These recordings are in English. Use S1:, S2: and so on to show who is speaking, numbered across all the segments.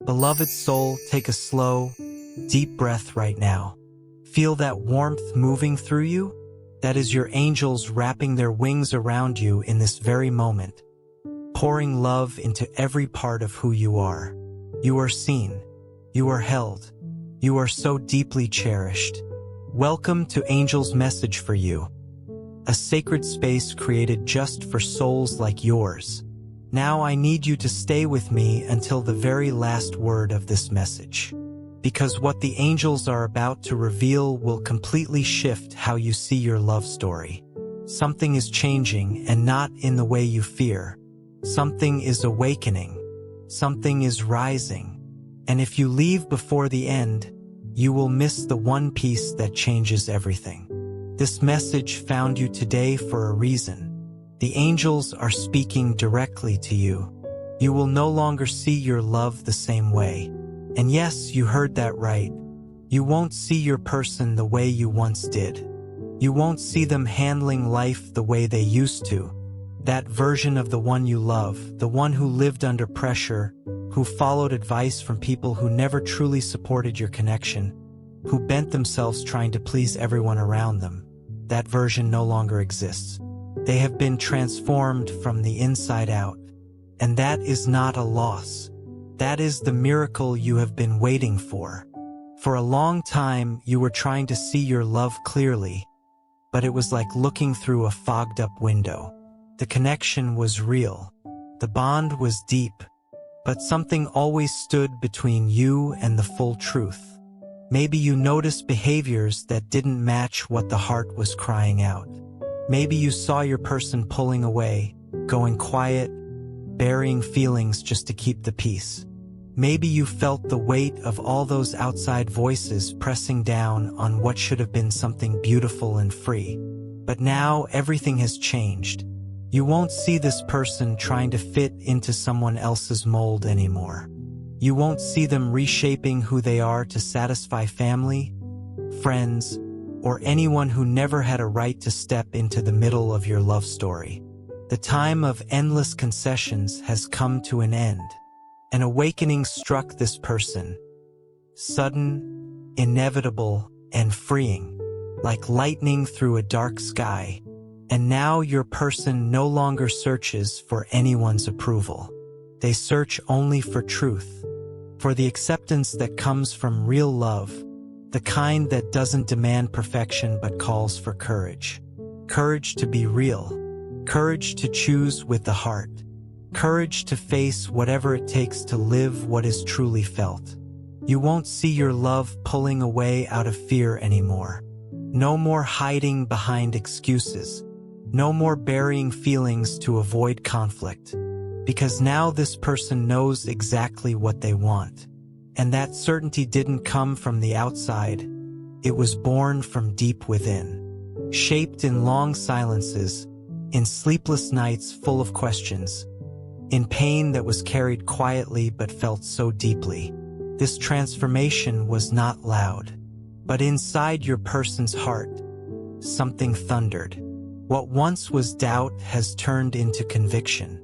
S1: Beloved soul, take a slow, deep breath right now. Feel that warmth moving through you? That is your angels wrapping their wings around you in this very moment, pouring love into every part of who you are. You are seen. You are held. You are so deeply cherished. Welcome to Angel's message for you, a sacred space created just for souls like yours. Now I need you to stay with me until the very last word of this message, because what the angels are about to reveal will completely shift how you see your love story. Something is changing, and not in the way you fear. Something is awakening. Something is rising. And if you leave before the end, you will miss the one piece that changes everything. This message found you today for a reason. The angels are speaking directly to you. You will no longer see your love the same way. And yes, you heard that right. You won't see your person the way you once did. You won't see them handling life the way they used to. That version of the one you love, the one who lived under pressure, who followed advice from people who never truly supported your connection, who bent themselves trying to please everyone around them. That version no longer exists. They have been transformed from the inside out. And that is not a loss. That is the miracle you have been waiting for. For a long time, you were trying to see your love clearly, but it was like looking through a fogged-up window. The connection was real. The bond was deep, but something always stood between you and the full truth. Maybe you noticed behaviors that didn't match what the heart was crying out. Maybe you saw your person pulling away, going quiet, burying feelings just to keep the peace. Maybe you felt the weight of all those outside voices pressing down on what should have been something beautiful and free. But now everything has changed. You won't see this person trying to fit into someone else's mold anymore. You won't see them reshaping who they are to satisfy family, friends, or anyone who never had a right to step into the middle of your love story. The time of endless concessions has come to an end. An awakening struck this person, sudden, inevitable, and freeing, like lightning through a dark sky. And now your person no longer searches for anyone's approval. They search only for truth, for the acceptance that comes from real love, the kind that doesn't demand perfection but calls for courage. Courage to be real. Courage to choose with the heart. Courage to face whatever it takes to live what is truly felt. You won't see your love pulling away out of fear anymore. No more hiding behind excuses. No more burying feelings to avoid conflict. Because now this person knows exactly what they want. And that certainty didn't come from the outside. It was born from deep within. Shaped in long silences, in sleepless nights full of questions, in pain that was carried quietly but felt so deeply. This transformation was not loud. But inside your person's heart, something thundered. What once was doubt has turned into conviction.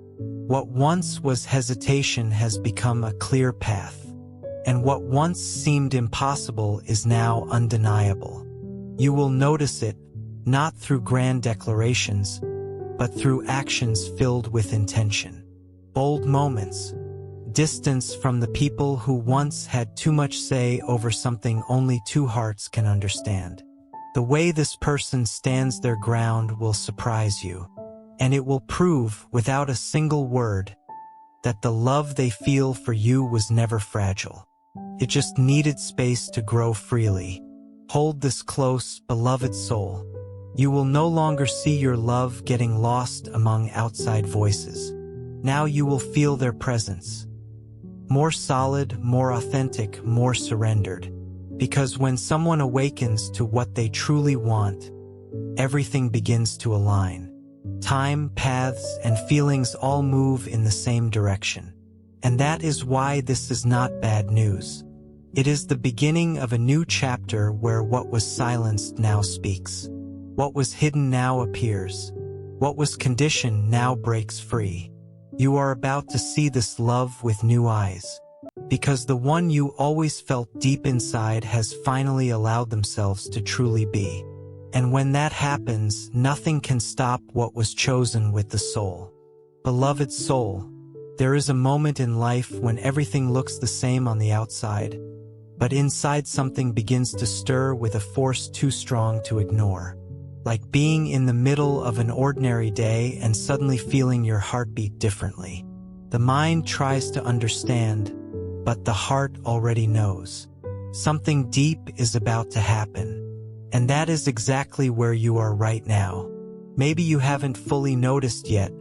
S1: What once was hesitation has become a clear path. And what once seemed impossible is now undeniable. You will notice it, not through grand declarations, but through actions filled with intention. Bold moments, distance from the people who once had too much say over something only two hearts can understand. The way this person stands their ground will surprise you, and it will prove, without a single word, that the love they feel for you was never fragile. It just needed space to grow freely. Hold this close, beloved soul. You will no longer see your love getting lost among outside voices. Now you will feel their presence. More solid, more authentic, more surrendered. Because when someone awakens to what they truly want, everything begins to align. Time, paths, and feelings all move in the same direction. And that is why this is not bad news. It is the beginning of a new chapter where what was silenced now speaks. What was hidden now appears. What was conditioned now breaks free. You are about to see this love with new eyes. because the one you always felt deep inside has finally allowed themselves to truly be. And when that happens, nothing can stop what was chosen with the soul. Beloved soul, there is a moment in life when everything looks the same on the outside, but inside something begins to stir with a force too strong to ignore. Like being in the middle of an ordinary day and suddenly feeling your heartbeat differently. The mind tries to understand, but the heart already knows. Something deep is about to happen. And that is exactly where you are right now. Maybe you haven't fully noticed yet,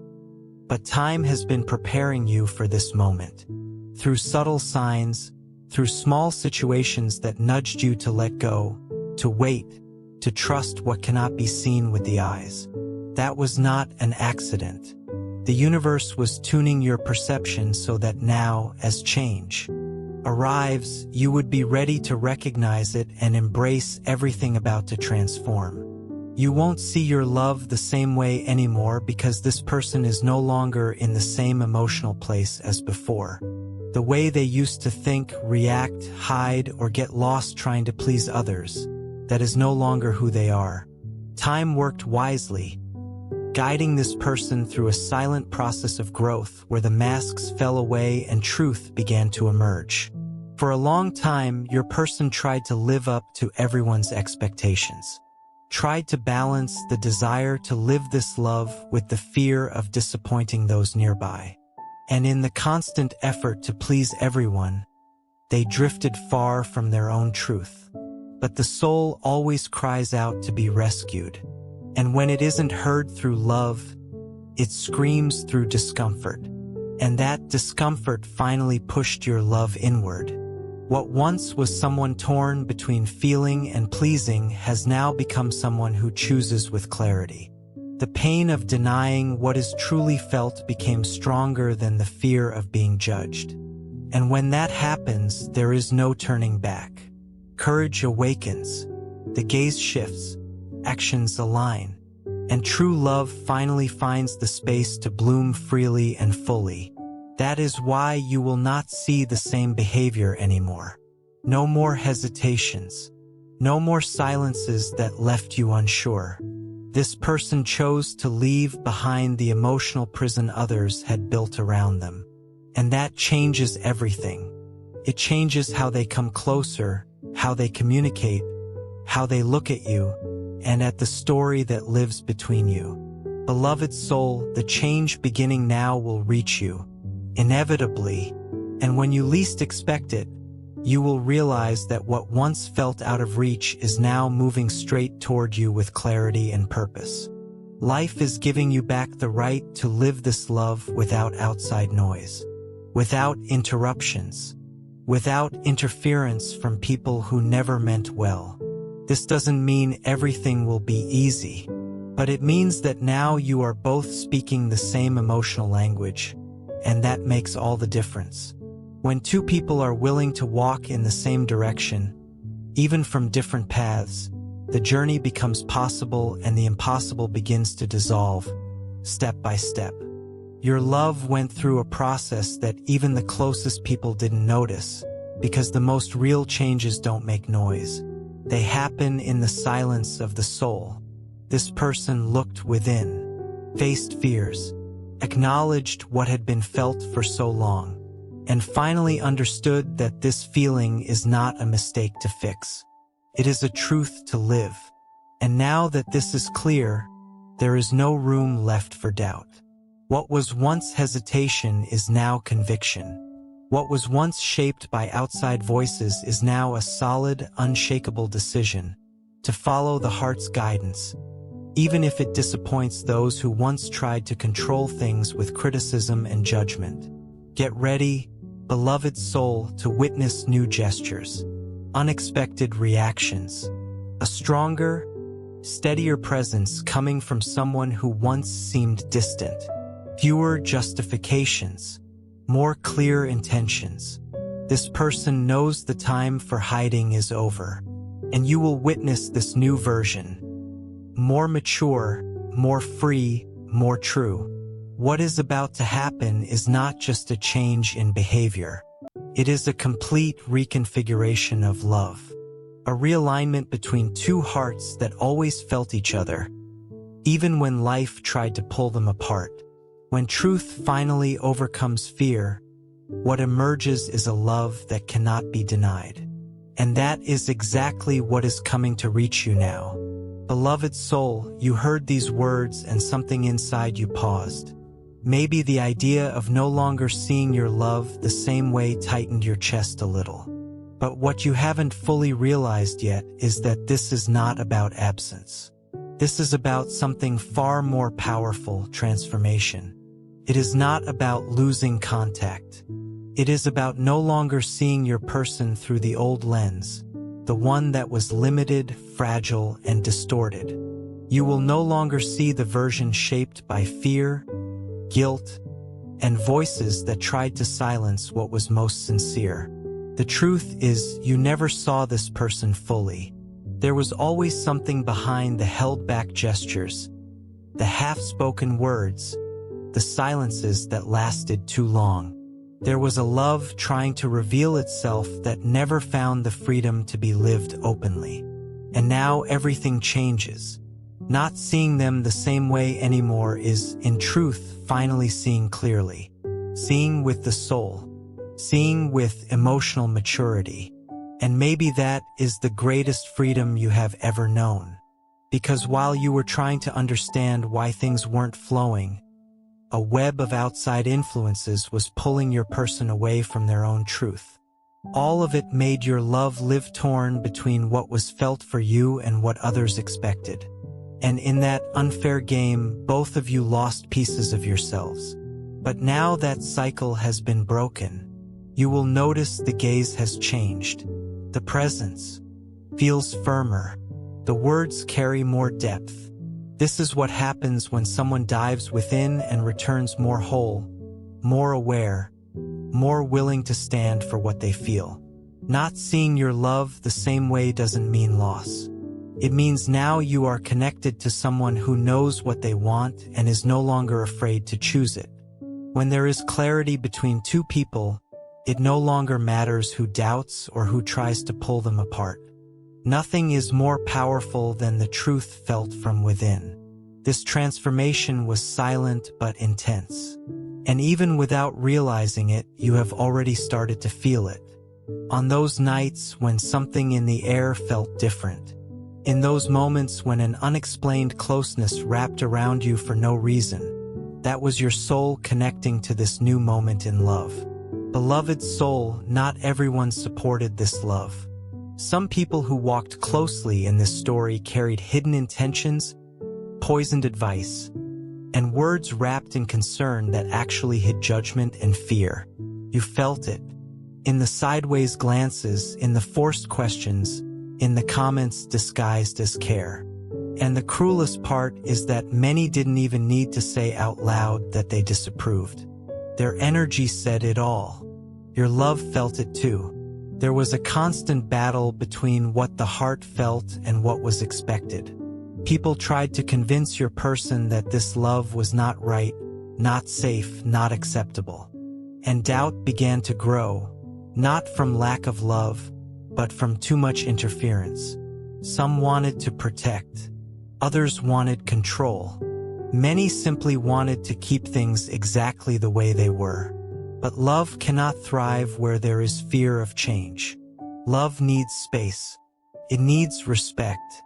S1: but time has been preparing you for this moment. Through subtle signs, through small situations that nudged you to let go, to wait, to trust what cannot be seen with the eyes. That was not an accident. The universe was tuning your perception so that now, as change arrives, you would be ready to recognize it and embrace everything about to transform. You won't see your love the same way anymore because this person is no longer in the same emotional place as before. The way they used to think, react, hide, or get lost trying to please others, that is no longer who they are. Time worked wisely, guiding this person through a silent process of growth where the masks fell away and truth began to emerge. For a long time, your person tried to live up to everyone's expectations, tried to balance the desire to live this love with the fear of disappointing those nearby. And in the constant effort to please everyone, they drifted far from their own truth. But the soul always cries out to be rescued. And when it isn't heard through love, it screams through discomfort. And that discomfort finally pushed your love inward. What once was someone torn between feeling and pleasing has now become someone who chooses with clarity. The pain of denying what is truly felt became stronger than the fear of being judged. And when that happens, there is no turning back. Courage awakens, the gaze shifts, actions align, and true love finally finds the space to bloom freely and fully. That is why you will not see the same behavior anymore. No more hesitations. No more silences that left you unsure. This person chose to leave behind the emotional prison others had built around them. And that changes everything. It changes how they come closer, how they communicate, how they look at you, and at the story that lives between you. Beloved soul, the change beginning now will reach you, inevitably, and when you least expect it, you will realize that what once felt out of reach is now moving straight toward you with clarity and purpose. Life is giving you back the right to live this love without outside noise, without interruptions, without interference from people who never meant well. This doesn't mean everything will be easy, but it means that now you are both speaking the same emotional language, and that makes all the difference. When two people are willing to walk in the same direction, even from different paths, the journey becomes possible and the impossible begins to dissolve, step by step. Your love went through a process that even the closest people didn't notice, because the most real changes don't make noise. They happen in the silence of the soul. This person looked within, faced fears, acknowledged what had been felt for so long, and finally understood that this feeling is not a mistake to fix. It is a truth to live. And now that this is clear, there is no room left for doubt. What was once hesitation is now conviction. What was once shaped by outside voices is now a solid, unshakable decision to follow the heart's guidance, even if it disappoints those who once tried to control things with criticism and judgment. Get ready, beloved soul, to witness new gestures, unexpected reactions, a stronger, steadier presence coming from someone who once seemed distant, fewer justifications, more clear intentions. This person knows the time for hiding is over, and you will witness this new version, more mature, more free, more true. What is about to happen is not just a change in behavior. It is a complete reconfiguration of love, a realignment between two hearts that always felt each other, even when life tried to pull them apart. When truth finally overcomes fear, what emerges is a love that cannot be denied. And that is exactly what is coming to reach you now. Beloved soul, you heard these words and something inside you paused. Maybe the idea of no longer seeing your love the same way tightened your chest a little. But what you haven't fully realized yet is that this is not about absence. This is about something far more powerful: transformation. It is not about losing contact. It is about no longer seeing your person through the old lens, the one that was limited, fragile, and distorted. You will no longer see the version shaped by fear, guilt, and voices that tried to silence what was most sincere. The truth is, you never saw this person fully. There was always something behind the held-back gestures, the half-spoken words, the silences that lasted too long. There was a love trying to reveal itself that never found the freedom to be lived openly. And now everything changes. Not seeing them the same way anymore is, in truth, finally seeing clearly. Seeing with the soul. Seeing with emotional maturity. And maybe that is the greatest freedom you have ever known. Because while you were trying to understand why things weren't flowing, a web of outside influences was pulling your person away from their own truth. All of it made your love live torn between what was felt for you and what others expected. And in that unfair game, both of you lost pieces of yourselves. But now that cycle has been broken, you will notice the gaze has changed. The presence feels firmer. The words carry more depth. This is what happens when someone dives within and returns more whole, more aware, more willing to stand for what they feel. Not seeing your love the same way doesn't mean loss. It means now you are connected to someone who knows what they want and is no longer afraid to choose it. When there is clarity between two people, it no longer matters who doubts or who tries to pull them apart. Nothing is more powerful than the truth felt from within. This transformation was silent but intense. And even without realizing it, you have already started to feel it. On those nights when something in the air felt different. In those moments when an unexplained closeness wrapped around you for no reason. That was your soul connecting to this new moment in love. Beloved soul, not everyone supported this love. Some people who walked closely in this story carried hidden intentions, poisoned advice, and words wrapped in concern that actually hid judgment and fear. You felt it. In the sideways glances, in the forced questions, in the comments disguised as care. And the cruelest part is that many didn't even need to say out loud that they disapproved. Their energy said it all. Your love felt it too. There was a constant battle between what the heart felt and what was expected. People tried to convince your person that this love was not right, not safe, not acceptable. And doubt began to grow, not from lack of love, but from too much interference. Some wanted to protect. Others wanted control. Many simply wanted to keep things exactly the way they were. But love cannot thrive where there is fear of change. Love needs space. It needs respect.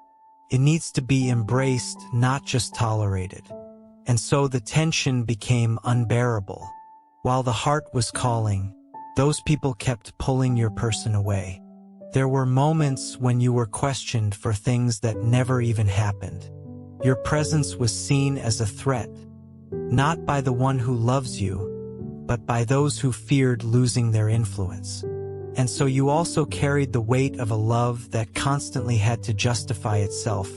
S1: It needs to be embraced, not just tolerated. And so the tension became unbearable. While the heart was calling, those people kept pulling your person away. There were moments when you were questioned for things that never even happened. Your presence was seen as a threat, not by the one who loves you, but by those who feared losing their influence. And so you also carried the weight of a love that constantly had to justify itself,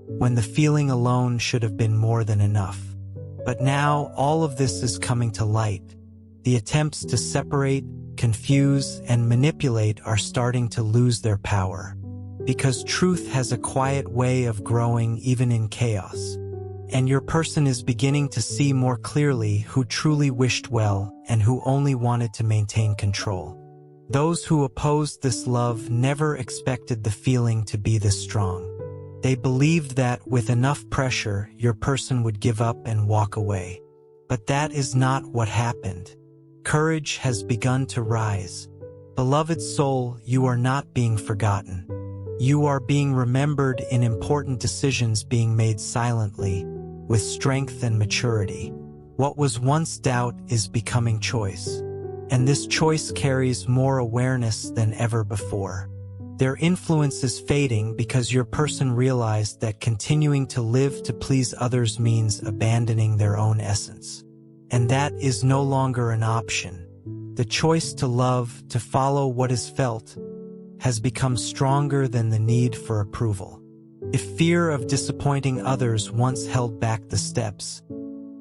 S1: when the feeling alone should have been more than enough. But now all of this is coming to light. The attempts to separate, confuse, and manipulate are starting to lose their power. Because truth has a quiet way of growing even in chaos. And your person is beginning to see more clearly who truly wished well and who only wanted to maintain control. Those who opposed this love never expected the feeling to be this strong. They believed that with enough pressure, your person would give up and walk away. But that is not what happened. Courage has begun to rise. Beloved soul, you are not being forgotten. You are being remembered in important decisions being made silently, with strength and maturity. What was once doubt is becoming choice. And this choice carries more awareness than ever before. Their influence is fading because your person realized that continuing to live to please others means abandoning their own essence. And that is no longer an option. The choice to love, to follow what is felt, has become stronger than the need for approval. If fear of disappointing others once held back the steps,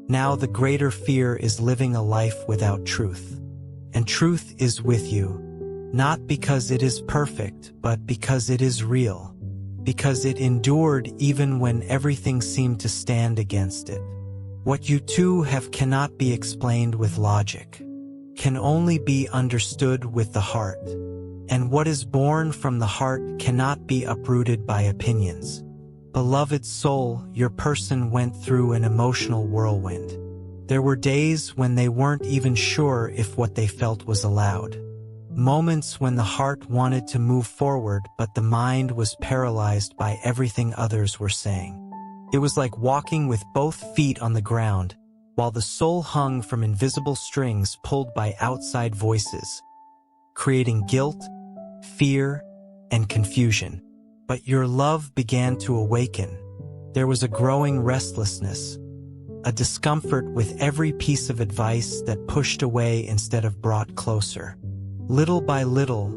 S1: now the greater fear is living a life without truth. And truth is with you, not because it is perfect, but because it is real, because it endured even when everything seemed to stand against it. What you two have cannot be explained with logic, can only be understood with the heart. And what is born from the heart cannot be uprooted by opinions. Beloved soul, your person went through an emotional whirlwind. There were days when they weren't even sure if what they felt was allowed. Moments when the heart wanted to move forward, but the mind was paralyzed by everything others were saying. It was like walking with both feet on the ground, while the soul hung from invisible strings pulled by outside voices, creating guilt, fear, and confusion. But your love began to awaken. There was a growing restlessness, a discomfort with every piece of advice that pushed away instead of brought closer. Little by little,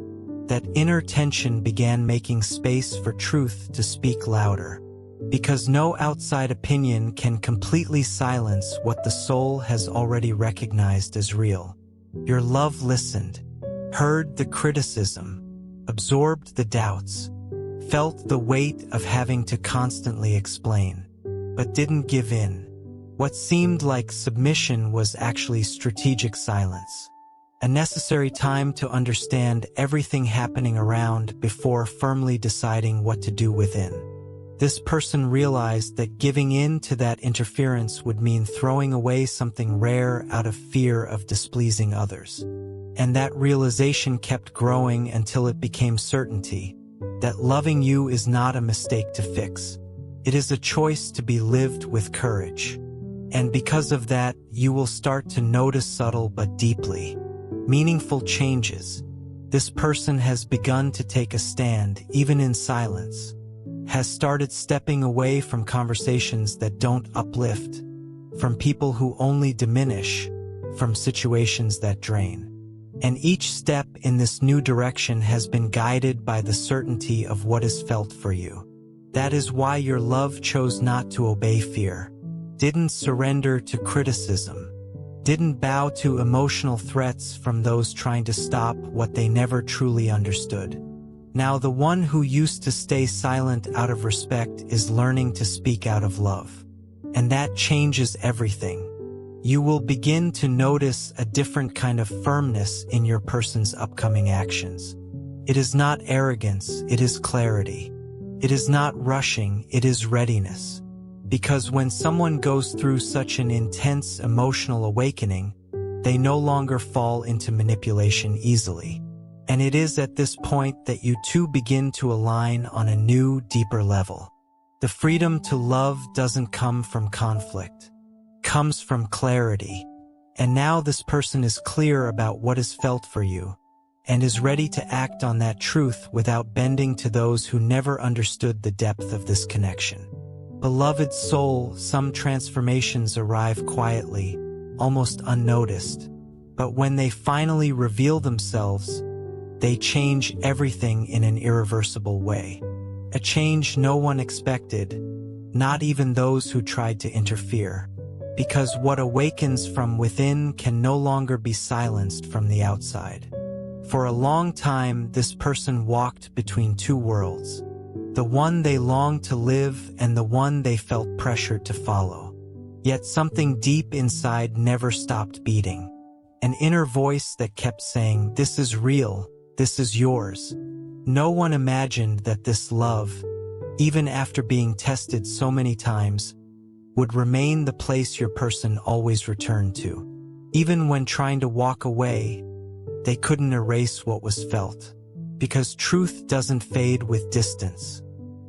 S1: that inner tension began making space for truth to speak louder. Because no outside opinion can completely silence what the soul has already recognized as real. Your love listened, heard the criticism, absorbed the doubts, felt the weight of having to constantly explain, but didn't give in. What seemed like submission was actually strategic silence, a necessary time to understand everything happening around before firmly deciding what to do within. This person realized that giving in to that interference would mean throwing away something rare out of fear of displeasing others. And that realization kept growing until it became certainty that loving you is not a mistake to fix. It is a choice to be lived with courage. And because of that, you will start to notice subtle but deeply meaningful changes. This person has begun to take a stand, even in silence, has started stepping away from conversations that don't uplift, from people who only diminish, from situations that drain. And each step in this new direction has been guided by the certainty of what is felt for you. That is why your love chose not to obey fear, didn't surrender to criticism, didn't bow to emotional threats from those trying to stop what they never truly understood. Now the one who used to stay silent out of respect is learning to speak out of love. And that changes everything. You will begin to notice a different kind of firmness in your person's upcoming actions. It is not arrogance, it is clarity. It is not rushing, it is readiness. Because when someone goes through such an intense emotional awakening, they no longer fall into manipulation easily. And it is at this point that you two begin to align on a new, deeper level. The freedom to love doesn't come from conflict, it comes from clarity. And now this person is clear about what is felt for you, and is ready to act on that truth without bending to those who never understood the depth of this connection. Beloved soul, some transformations arrive quietly, almost unnoticed. But when they finally reveal themselves, they change everything in an irreversible way. A change no one expected, not even those who tried to interfere. Because what awakens from within can no longer be silenced from the outside. For a long time, this person walked between two worlds, the one they longed to live and the one they felt pressured to follow. Yet something deep inside never stopped beating. An inner voice that kept saying, "This is real, This is yours. No one imagined that this love, even after being tested so many times, would remain the place your person always returned to. Even when trying to walk away, they couldn't erase what was felt. Because truth doesn't fade with distance.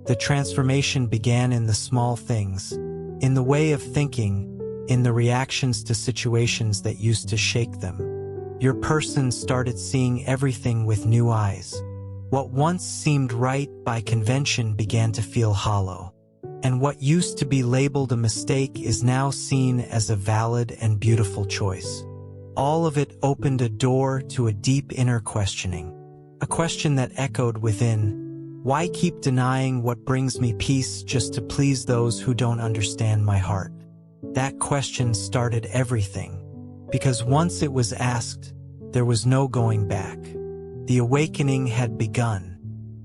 S1: The transformation began in the small things, in the way of thinking, in the reactions to situations that used to shake them. Your person started seeing everything with new eyes. What once seemed right by convention began to feel hollow. And what used to be labeled a mistake is now seen as a valid and beautiful choice. All of it opened a door to a deep inner questioning. A question that echoed within, why keep denying what brings me peace just to please those who don't understand my heart? That question started everything, because once it was asked, there was no going back. The awakening had begun,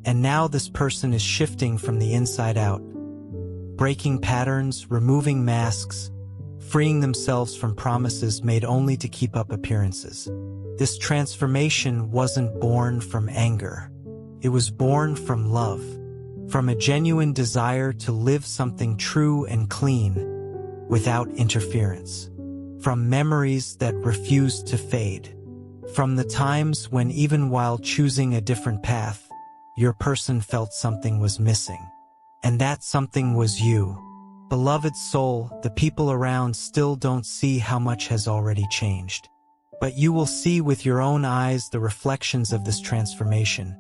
S1: and now this person is shifting from the inside out, breaking patterns, removing masks, freeing themselves from promises made only to keep up appearances. This transformation wasn't born from anger. It was born from love, from a genuine desire to live something true and clean, without interference, from memories that refused to fade, from the times when even while choosing a different path, your person felt something was missing. And that something was you. Beloved soul, the people around still don't see how much has already changed. But you will see with your own eyes the reflections of this transformation,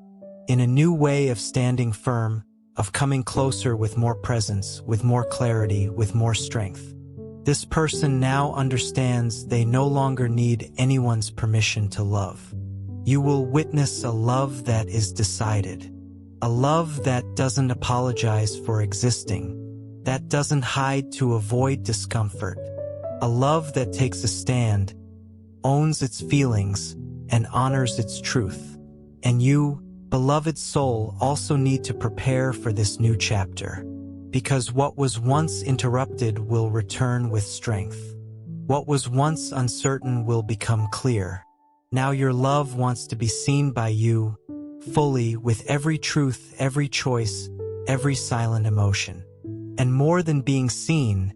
S1: in a new way of standing firm, of coming closer with more presence, with more clarity, with more strength. This person now understands they no longer need anyone's permission to love. You will witness a love that is decided, a love that doesn't apologize for existing, that doesn't hide to avoid discomfort, a love that takes a stand, owns its feelings, and honors its truth. And you, beloved soul, also need to prepare for this new chapter, because what was once interrupted will return with strength. What was once uncertain will become clear. Now your love wants to be seen by you, fully, with every truth, every choice, every silent emotion. And more than being seen,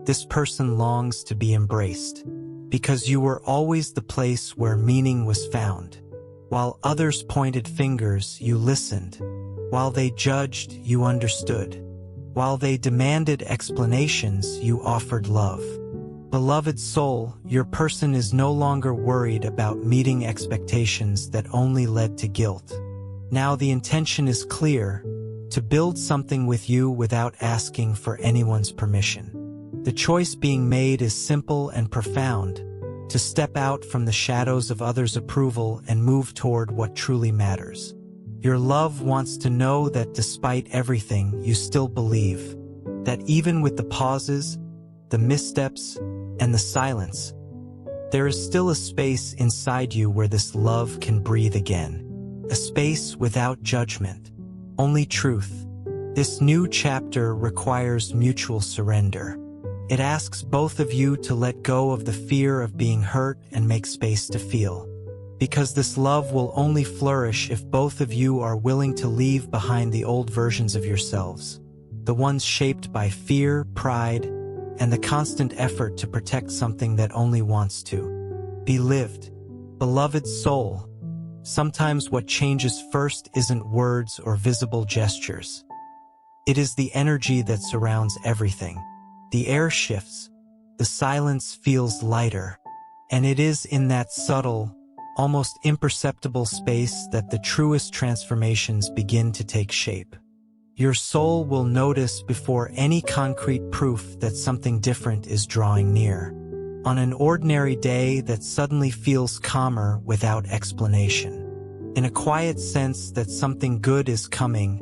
S1: this person longs to be embraced, because you were always the place where meaning was found. While others pointed fingers, you listened. While they judged, you understood. While they demanded explanations, you offered love. Beloved soul, your person is no longer worried about meeting expectations that only led to guilt. Now the intention is clear, to build something with you without asking for anyone's permission. The choice being made is simple and profound, to step out from the shadows of others' approval and move toward what truly matters. Your love wants to know that despite everything, you still believe, that even with the pauses, the missteps, and the silence, there is still a space inside you where this love can breathe again. A space without judgment, only truth. This new chapter requires mutual surrender. It asks both of you to let go of the fear of being hurt and make space to feel. Because this love will only flourish if both of you are willing to leave behind the old versions of yourselves, the ones shaped by fear, pride, and the constant effort to protect something that only wants to be lived. Beloved soul, sometimes what changes first isn't words or visible gestures. It is the energy that surrounds everything. The air shifts, the silence feels lighter, and it is in that subtle, almost imperceptible space that the truest transformations begin to take shape. Your soul will notice before any concrete proof that something different is drawing near. On an ordinary day that suddenly feels calmer without explanation. In a quiet sense that something good is coming,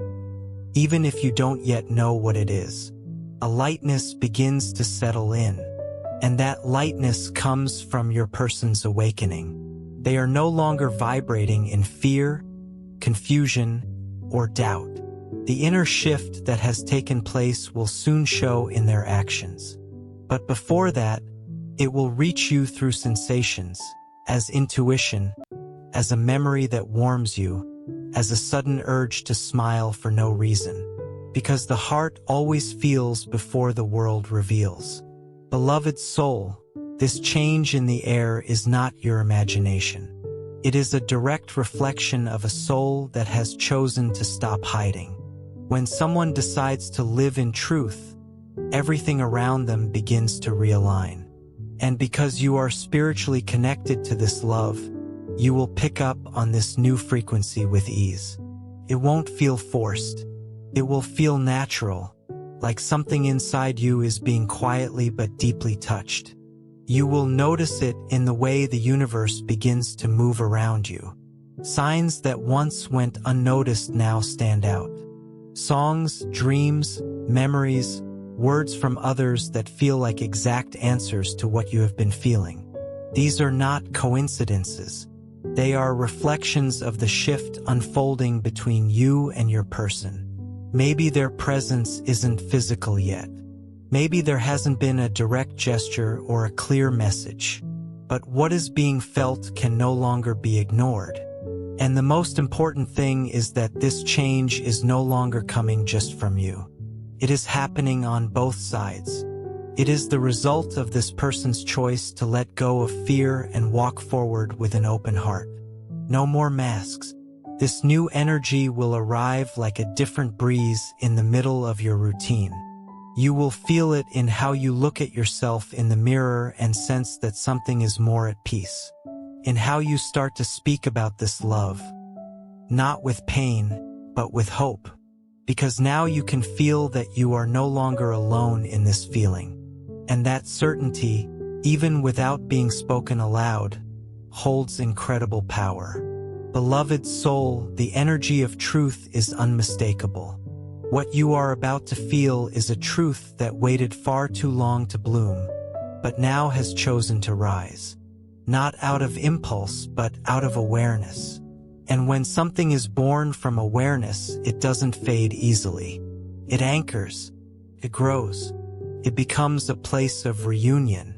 S1: even if you don't yet know what it is. A lightness begins to settle in, and that lightness comes from your person's awakening. They are no longer vibrating in fear, confusion, or doubt. The inner shift that has taken place will soon show in their actions. But before that, it will reach you through sensations, as intuition, as a memory that warms you, as a sudden urge to smile for no reason. Because the heart always feels before the world reveals. Beloved soul, this change in the air is not your imagination. It is a direct reflection of a soul that has chosen to stop hiding. When someone decides to live in truth, everything around them begins to realign. And because you are spiritually connected to this love, you will pick up on this new frequency with ease. It won't feel forced. It will feel natural, like something inside you is being quietly but deeply touched. You will notice it in the way the universe begins to move around you. Signs that once went unnoticed now stand out. Songs, dreams, memories, words from others that feel like exact answers to what you have been feeling. These are not coincidences. They are reflections of the shift unfolding between you and your person. Maybe their presence isn't physical yet. Maybe there hasn't been a direct gesture or a clear message. But what is being felt can no longer be ignored. And the most important thing is that this change is no longer coming just from you. It is happening on both sides. It is the result of this person's choice to let go of fear and walk forward with an open heart. No more masks. This new energy will arrive like a different breeze in the middle of your routine. You will feel it in how you look at yourself in the mirror and sense that something is more at peace. In how you start to speak about this love. Not with pain, but with hope. Because now you can feel that you are no longer alone in this feeling. And that certainty, even without being spoken aloud, holds incredible power. Beloved soul, the energy of truth is unmistakable. What you are about to feel is a truth that waited far too long to bloom, but now has chosen to rise. Not out of impulse, but out of awareness. And when something is born from awareness, it doesn't fade easily. It anchors. It grows. It becomes a place of reunion.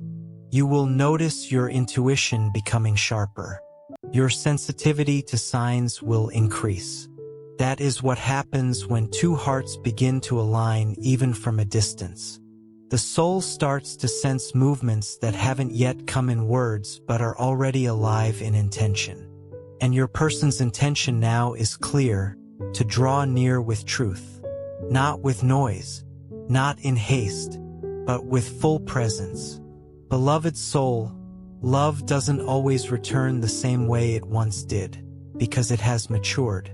S1: You will notice your intuition becoming sharper. Your sensitivity to signs will increase. That is what happens when two hearts begin to align even from a distance. The soul starts to sense movements that haven't yet come in words but are already alive in intention. And your person's intention now is clear, to draw near with truth. Not with noise, not in haste, but with full presence. Beloved soul, love doesn't always return the same way it once did, because it has matured.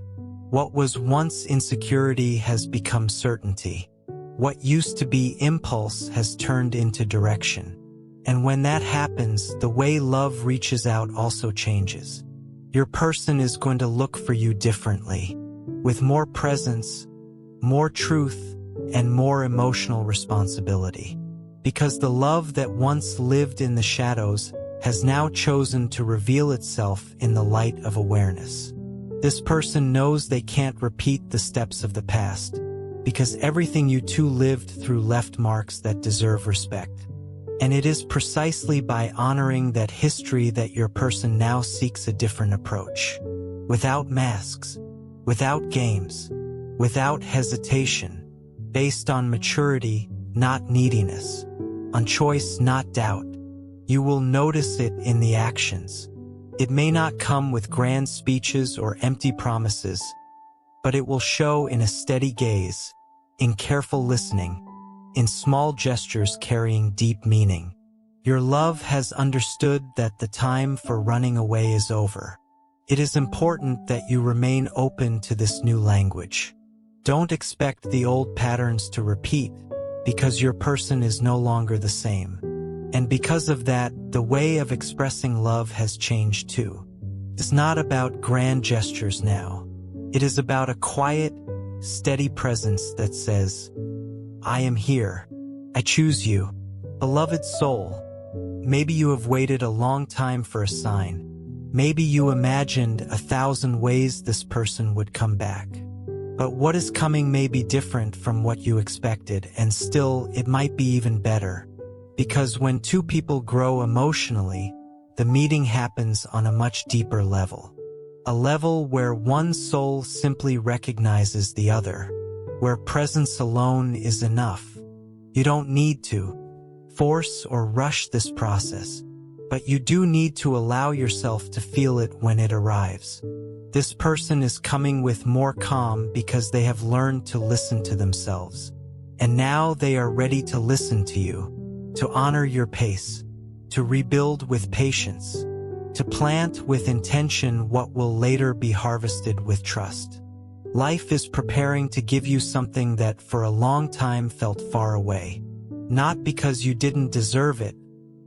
S1: What was once insecurity has become certainty. What used to be impulse has turned into direction. And when that happens, the way love reaches out also changes. Your person is going to look for you differently, with more presence, more truth, and more emotional responsibility. Because the love that once lived in the shadows has now chosen to reveal itself in the light of awareness. This person knows they can't repeat the steps of the past, because everything you two lived through left marks that deserve respect. And it is precisely by honoring that history that your person now seeks a different approach. Without masks, without games, without hesitation, based on maturity, not neediness, on choice, not doubt. You will notice it in the actions. It may not come with grand speeches or empty promises, but it will show in a steady gaze, in careful listening, in small gestures carrying deep meaning. Your love has understood that the time for running away is over. It is important that you remain open to this new language. Don't expect the old patterns to repeat, because your person is no longer the same. And because of that, the way of expressing love has changed too. It's not about grand gestures now. It is about a quiet, steady presence that says, I am here. I choose you. Beloved soul, maybe you have waited a long time for a sign. Maybe you imagined 1,000 ways this person would come back. But what is coming may be different from what you expected, and still, it might be even better. Because when two people grow emotionally, the meeting happens on a much deeper level. a level where one soul simply recognizes the other, where presence alone is enough. You don't need to force or rush this process, but you do need to allow yourself to feel it when it arrives. This person is coming with more calm because they have learned to listen to themselves. And now they are ready to listen to you, to honor your pace, to rebuild with patience, to plant with intention what will later be harvested with trust. Life is preparing to give you something that for a long time felt far away. Not because you didn't deserve it,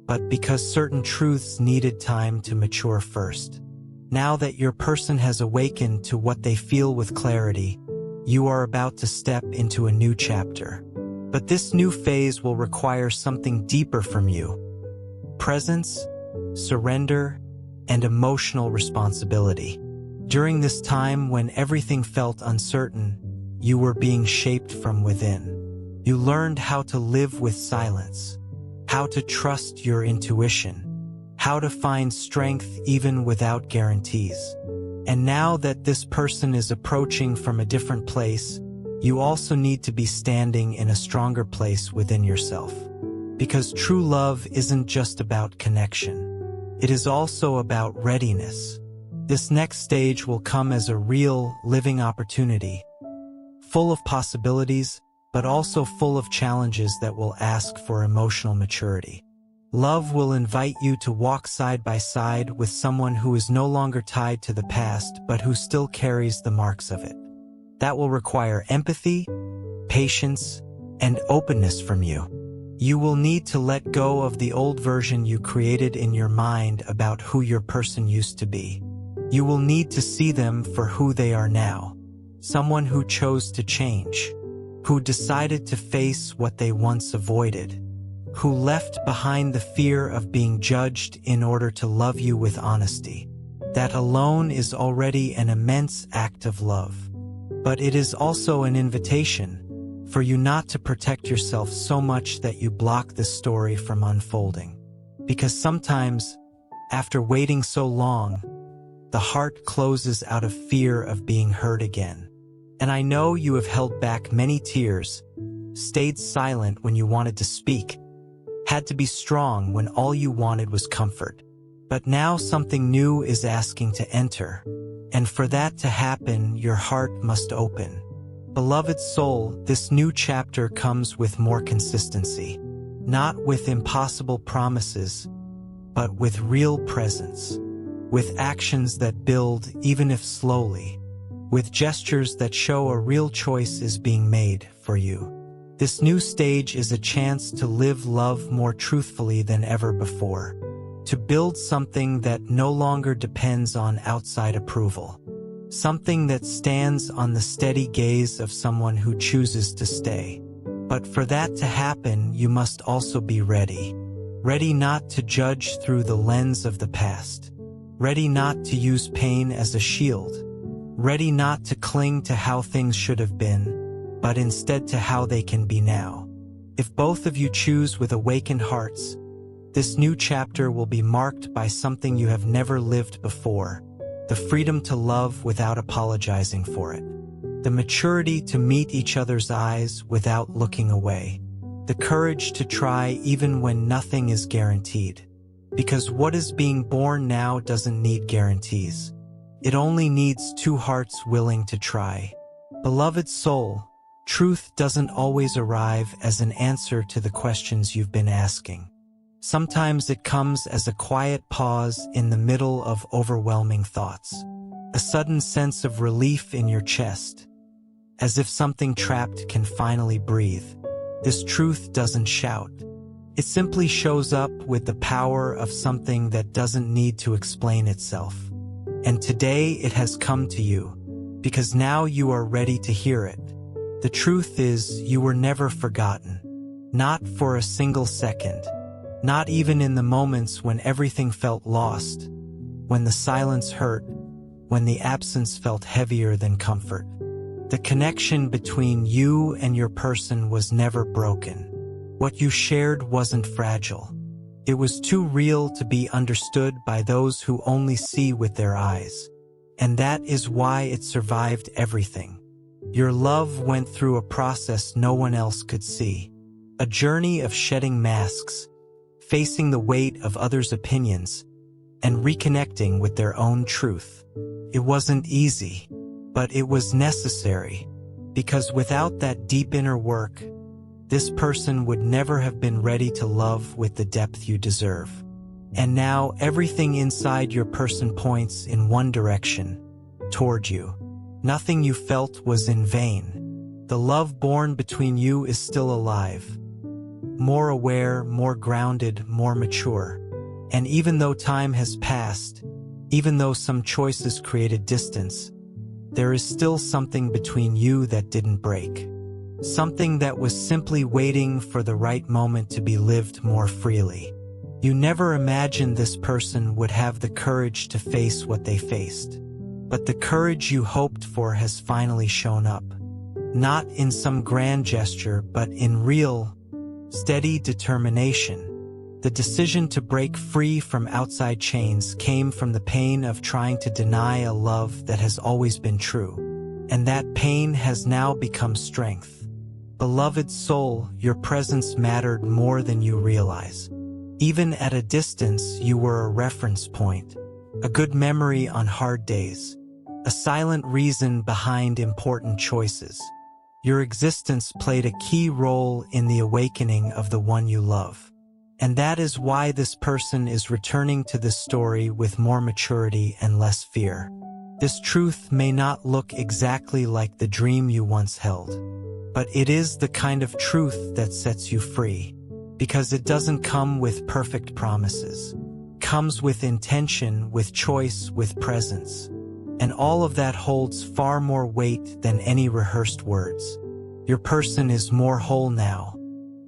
S1: but because certain truths needed time to mature first. Now that your person has awakened to what they feel with clarity, you are about to step into a new chapter. But this new phase will require something deeper from you: presence, surrender, and emotional responsibility. During this time when everything felt uncertain, you were being shaped from within. You learned how to live with silence, how to trust your intuition, how to find strength even without guarantees. And now that this person is approaching from a different place, you also need to be standing in a stronger place within yourself. Because true love isn't just about connection. It is also about readiness. This next stage will come as a real, living opportunity, full of possibilities, but also full of challenges that will ask for emotional maturity. Love will invite you to walk side by side with someone who is no longer tied to the past, but who still carries the marks of it. That will require empathy, patience, and openness from you. You will need to let go of the old version you created in your mind about who your person used to be. You will need to see them for who they are now. Someone who chose to change, who decided to face what they once avoided, who left behind the fear of being judged in order to love you with honesty. That alone is already an immense act of love. But it is also an invitation for you not to protect yourself so much that you block this story from unfolding. Because sometimes, after waiting so long, the heart closes out of fear of being hurt again. And I know you have held back many tears, stayed silent when you wanted to speak, had to be strong when all you wanted was comfort. But now something new is asking to enter, and for that to happen, your heart must open. Beloved soul, this new chapter comes with more consistency, not with impossible promises, but with real presence, with actions that build even if slowly, with gestures that show a real choice is being made for you. This new stage is a chance to live love more truthfully than ever before, to build something that no longer depends on outside approval, something that stands on the steady gaze of someone who chooses to stay. But for that to happen, you must also be ready. Ready not to judge through the lens of the past. Ready not to use pain as a shield. Ready not to cling to how things should have been, but instead to how they can be now. If both of you choose with awakened hearts, this new chapter will be marked by something you have never lived before: the freedom to love without apologizing for it, the maturity to meet each other's eyes without looking away, the courage to try even when nothing is guaranteed. Because what is being born now doesn't need guarantees. It only needs two hearts willing to try. Beloved soul, truth doesn't always arrive as an answer to the questions you've been asking. Sometimes it comes as a quiet pause in the middle of overwhelming thoughts, a sudden sense of relief in your chest, as if something trapped can finally breathe. This truth doesn't shout. It simply shows up with the power of something that doesn't need to explain itself. And today it has come to you, because now you are ready to hear it. The truth is, you were never forgotten. Not for a single second. Not even in the moments when everything felt lost, when the silence hurt, when the absence felt heavier than comfort. The connection between you and your person was never broken. What you shared wasn't fragile. It was too real to be understood by those who only see with their eyes. And that is why it survived everything. Your love went through a process no one else could see. A journey of shedding masks, facing the weight of others' opinions, and reconnecting with their own truth. It wasn't easy, but it was necessary, because without that deep inner work, this person would never have been ready to love with the depth you deserve. And now everything inside your person points in one direction, toward you. Nothing you felt was in vain. The love born between you is still alive. More aware, more grounded, more mature. And even though time has passed, even though some choices created distance, there is still something between you that didn't break. Something that was simply waiting for the right moment to be lived more freely. You never imagined this person would have the courage to face what they faced. But the courage you hoped for has finally shown up. Not in some grand gesture, but in real, steady determination. The decision to break free from outside chains came from the pain of trying to deny a love that has always been true. And that pain has now become strength. Beloved soul, your presence mattered more than you realize. Even at a distance, you were a reference point, a good memory on hard days, a silent reason behind important choices. Your existence played a key role in the awakening of the one you love. And that is why this person is returning to this story with more maturity and less fear. This truth may not look exactly like the dream you once held, but it is the kind of truth that sets you free. Because it doesn't come with perfect promises. It comes with intention, with choice, with presence. And all of that holds far more weight than any rehearsed words. Your person is more whole now.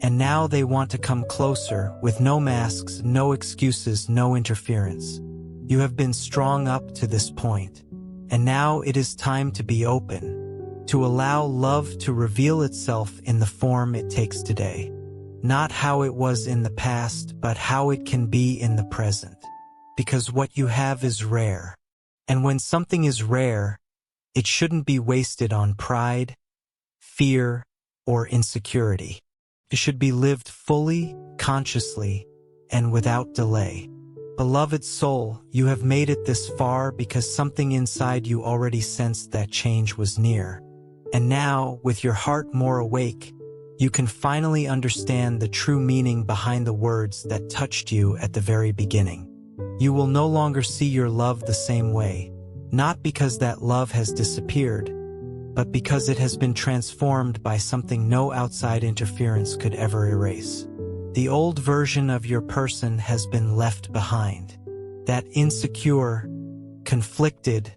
S1: And now they want to come closer, with no masks, no excuses, no interference. You have been strong up to this point. And now it is time to be open. To allow love to reveal itself in the form it takes today. Not how it was in the past, but how it can be in the present. Because what you have is rare. And when something is rare, it shouldn't be wasted on pride, fear, or insecurity. It should be lived fully, consciously, and without delay. Beloved soul, you have made it this far because something inside you already sensed that change was near. And now, with your heart more awake, you can finally understand the true meaning behind the words that touched you at the very beginning. You will no longer see your love the same way, not because that love has disappeared, but because it has been transformed by something no outside interference could ever erase. The old version of your person has been left behind. That insecure, conflicted,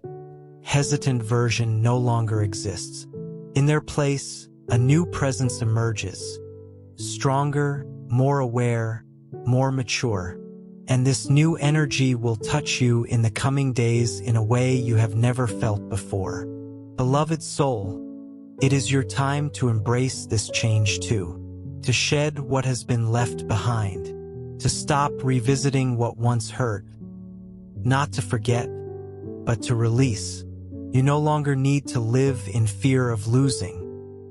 S1: hesitant version no longer exists. In their place, a new presence emerges, stronger, more aware, more mature. And this new energy will touch you in the coming days in a way you have never felt before. Beloved soul, it is your time to embrace this change too. To shed what has been left behind. To stop revisiting what once hurt. Not to forget, but to release. You no longer need to live in fear of losing.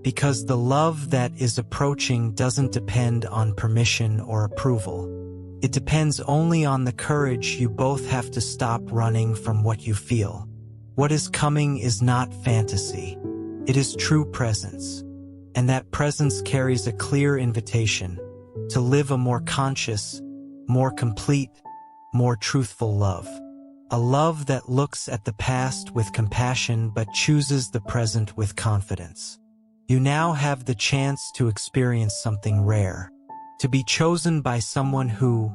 S1: Because the love that is approaching doesn't depend on permission or approval. It depends only on the courage you both have to stop running from what you feel. What is coming is not fantasy. It is true presence. And that presence carries a clear invitation to live a more conscious, more complete, more truthful love. A love that looks at the past with compassion but chooses the present with confidence. You now have the chance to experience something rare. To be chosen by someone who,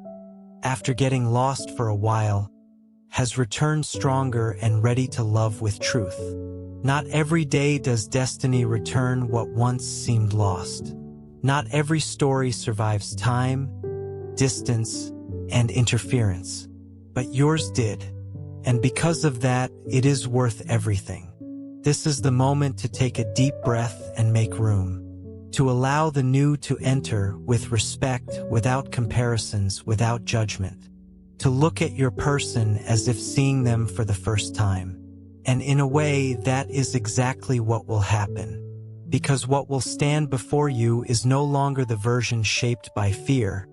S1: after getting lost for a while, has returned stronger and ready to love with truth. Not every day does destiny return what once seemed lost. Not every story survives time, distance, and interference. But yours did. And because of that, it is worth everything. This is the moment to take a deep breath and make room. To allow the new to enter with respect, without comparisons, without judgment. To look at your person as if seeing them for the first time. And in a way, that is exactly what will happen. Because what will stand before you is no longer the version shaped by fear,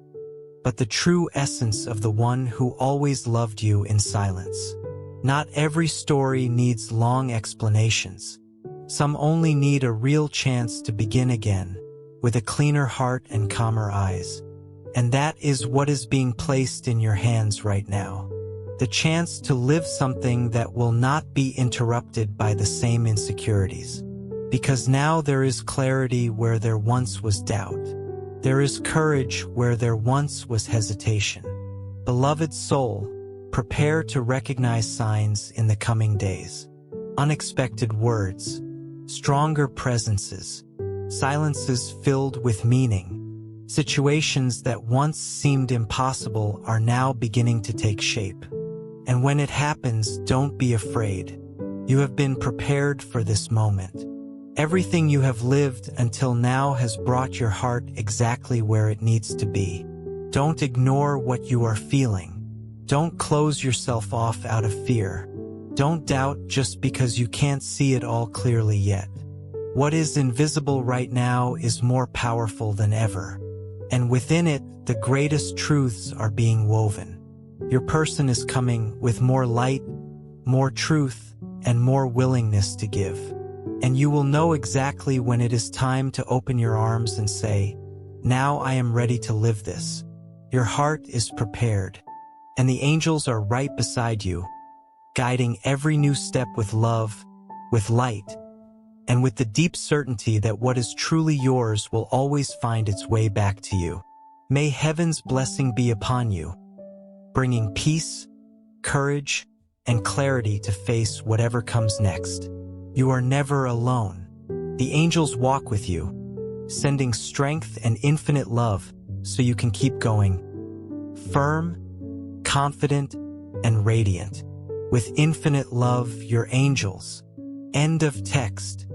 S1: but the true essence of the one who always loved you in silence. Not every story needs long explanations. Some only need a real chance to begin again, with a cleaner heart and calmer eyes. And that is what is being placed in your hands right now. The chance to live something that will not be interrupted by the same insecurities. Because now there is clarity where there once was doubt. There is courage where there once was hesitation. Beloved soul, prepare to recognize signs in the coming days. Unexpected words, stronger presences, silences filled with meaning. Situations that once seemed impossible are now beginning to take shape. And when it happens, don't be afraid. You have been prepared for this moment. Everything you have lived until now has brought your heart exactly where it needs to be. Don't ignore what you are feeling. Don't close yourself off out of fear. Don't doubt just because you can't see it all clearly yet. What is invisible right now is more powerful than ever. And within it, the greatest truths are being woven. Your person is coming with more light, more truth, and more willingness to give. And you will know exactly when it is time to open your arms and say, "Now I am ready to live this." Your heart is prepared, and the angels are right beside you, guiding every new step with love, with light, and with the deep certainty that what is truly yours will always find its way back to you. May heaven's blessing be upon you, bringing peace, courage, and clarity to face whatever comes next. You are never alone. The angels walk with you, sending strength and infinite love so you can keep going. Firm, confident, and radiant. With infinite love, your angels. End of text.